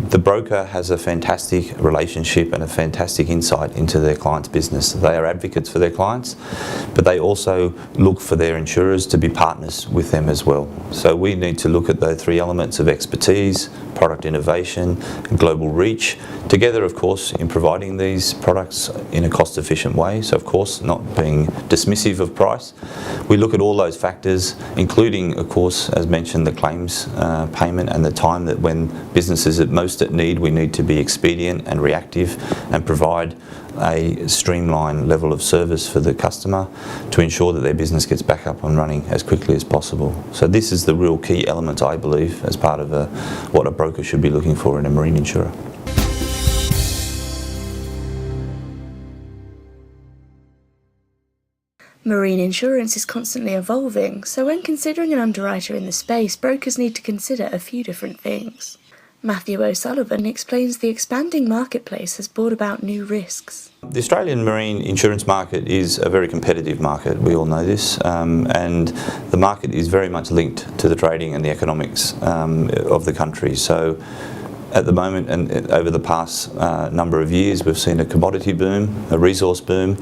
The broker has a fantastic relationship and a fantastic insight into their client's business. They are advocates for their clients, but they also look for their insurers to be partners with them as well. So we need to look at those three elements of expertise, product innovation, and global reach, together of course in providing these products in a cost-efficient way. So of course not being dismissive of price. We look at all those factors, including of course, as mentioned, the claims payment and the time that when businesses at most at need, we need to be expedient and reactive and provide a streamlined level of service for the customer to ensure that their business gets back up and running as quickly as possible. So this is the real key element, I believe, as part of what a broker should be looking for in a marine insurer. Marine insurance is constantly evolving, so when considering an underwriter in the space, brokers need to consider a few different things. Matthew O'Sullivan explains the expanding marketplace has brought about new risks. The Australian marine insurance market is a very competitive market, we all know this, and the market is very much linked to the trading and the economics of the country. So at the moment and over the past number of years, we've seen a commodity boom, a resource boom,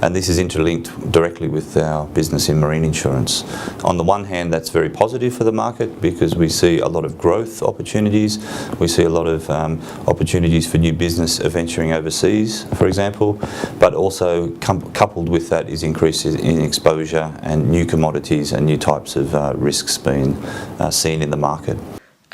and this is interlinked directly with our business in marine insurance. On the one hand, that's very positive for the market because we see a lot of growth opportunities. We see a lot of opportunities for new business venturing overseas, for example, but also coupled with that is increases in exposure and new commodities and new types of risks being seen in the market.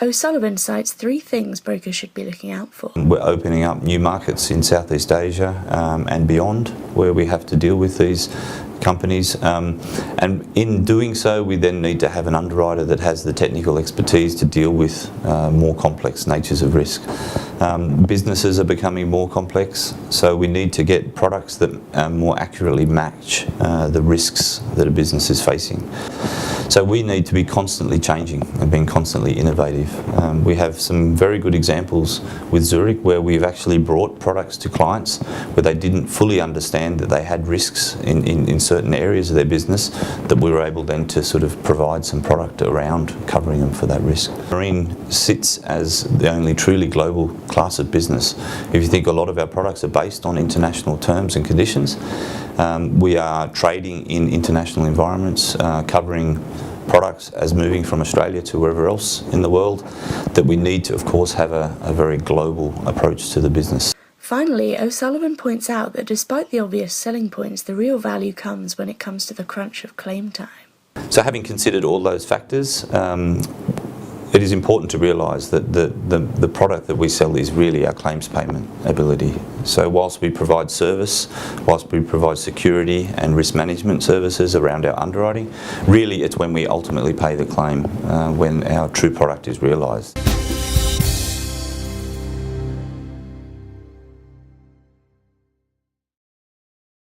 O'Sullivan cites three things brokers should be looking out for. We're opening up new markets in Southeast Asia and beyond, where we have to deal with these companies, and in doing so we then need to have an underwriter that has the technical expertise to deal with more complex natures of risk. Businesses are becoming more complex, so we need to get products that more accurately match the risks that a business is facing. So we need to be constantly changing and being constantly innovative. We have some very good examples with Zurich where we've actually brought products to clients where they didn't fully understand that they had risks in certain areas of their business, that we were able then to sort of provide some product around covering them for that risk. Marine sits as the only truly global class of business. If you think a lot of our products are based on international terms and conditions, we are trading in international environments, covering products as moving from Australia to wherever else in the world, that we need to of course have a very global approach to the business. Finally, O'Sullivan points out that despite the obvious selling points, the real value comes when it comes to the crunch of claim time. So having considered all those factors, it is important to realise that the product that we sell is really our claims payment ability. So whilst we provide service, whilst we provide security and risk management services around our underwriting, really it's when we ultimately pay the claim when our true product is realised.